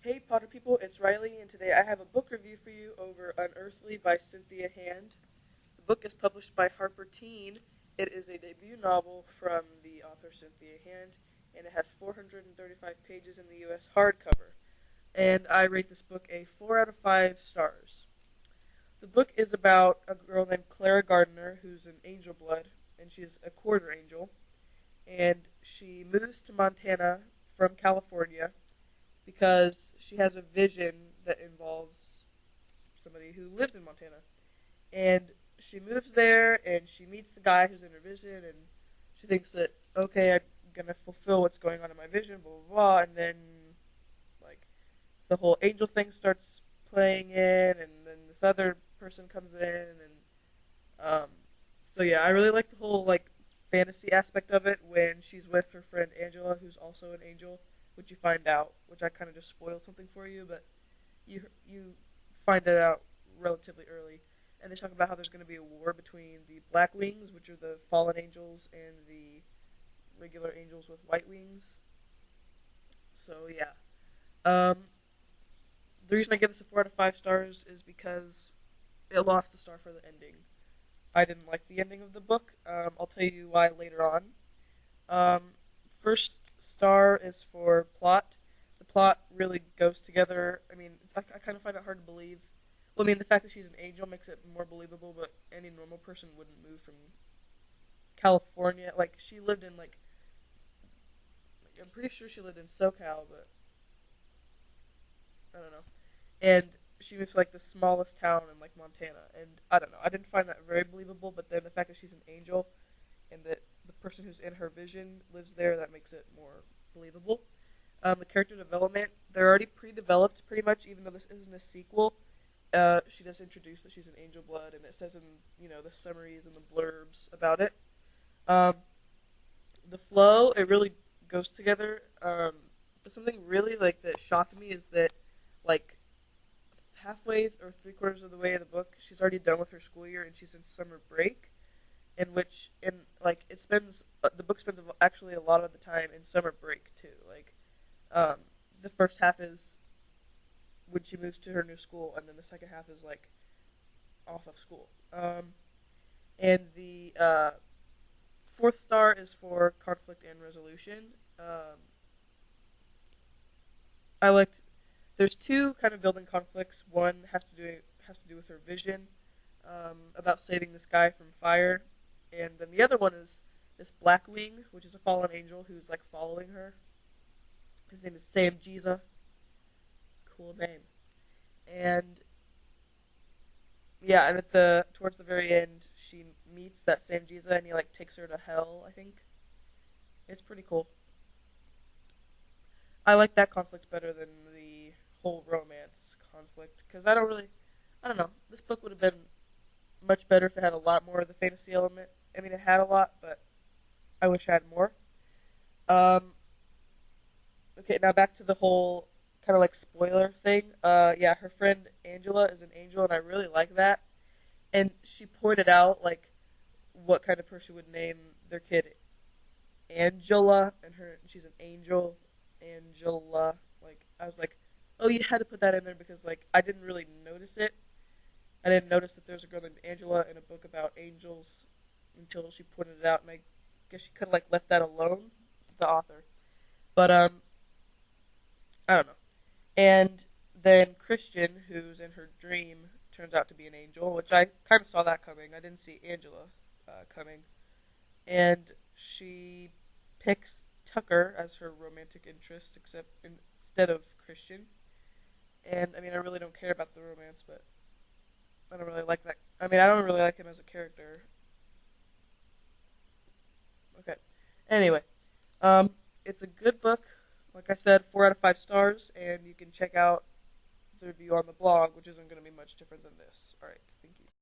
Hey Potter people, it's Riley, and today I have a book review for you over Unearthly by Cynthia Hand. The book is published by Harper Teen. It is a debut novel from the author Cynthia Hand, and it has 435 pages in the US hardcover. And I rate this book a 4 out of 5 stars. The book is about a girl named Clara Gardner, who's an angel blood, and she's a quarter angel, and she moves to Montana from California because she has a vision that involves somebody who lives in Montana. And she moves there and she meets the guy who's in her vision, and she thinks that, okay, I'm going to fulfill what's going on in my vision, blah, blah, blah. And then, like, the whole angel thing starts playing in, and then this other person comes in. And so, yeah, I really like the whole, like, fantasy aspect of it when she's with her friend Angela, who's also an angel, which you find out, which I kind of just spoiled something for you, but you find it out relatively early. And they talk about how there's going to be a war between the Black Wings, which are the fallen angels, and the regular angels with white wings. So yeah, um, the reason I give this a 4 out of 5 stars is because it lost a star for the ending. I didn't like the ending of the book. I'll tell you why later on. Um, First star is for plot. The plot really goes together. I mean, I kind of find it hard to believe. Well, I mean, the fact that she's an angel makes it more believable, but any normal person wouldn't move from California. Like, she lived in, I'm pretty sure she lived in SoCal, but I don't know. And she moved to, like, the smallest town in, like, Montana. And I don't know. I didn't find that very believable, but then the fact that she's an angel and that the person who's in her vision lives there, that makes it more believable. The character development, they're already pre-developed pretty much, even though this isn't a sequel. She does introduce that she's an angel blood, and it says in the summaries and the blurbs about it. Um, the flow, it really goes together. But something really like that shocked me is that like halfway or 3/4 of the way of the book, she's already done with her school year and she's in summer break, in which in like it spends the book spends actually a lot of the time in summer break too. Like um, the first half is when she moves to her new school, and then the second half is like off of school. And the fourth star is for conflict and resolution. Um, I liked. There's two kind of building conflicts. One has to do with her vision about saving this guy from fire, and then the other one is this Blackwing, which is a fallen angel who's like following her. His name is Sam Jiza. Cool name. And yeah, and at the towards the very end, she meets that Sam Jiza, and he like takes her to hell. I think it's pretty cool. I like that conflict better than the whole romance conflict because I don't know. This book would have been much better if it had a lot more of the fantasy element. I mean, it had a lot, but I wish I had more. Um, okay, now back to the whole kind of like spoiler thing. Yeah, her friend Angela is an angel, and I really like that. And she pointed out like what kind of person would name their kid Angela, and she's an angel, Angela. Like I was like, oh, you had to put that in there because like I didn't really notice it. I didn't notice that there's a girl named Angela in a book about angels until she pointed it out, and I guess she could have like left that alone, the author. But I don't know. And then Christian, who's in her dream, turns out to be an angel, which I kind of saw that coming. I didn't see Angela coming, and she picks Tucker as her romantic interest, except instead of Christian. And I mean, I really don't care about the romance, but I don't really like that. I mean, I don't really like him as a character. Okay. Anyway, um, it's a good book. Like I said, 4 out of 5 stars, and you can check out the review on the blog, which isn't going to be much different than this. All right. Thank you.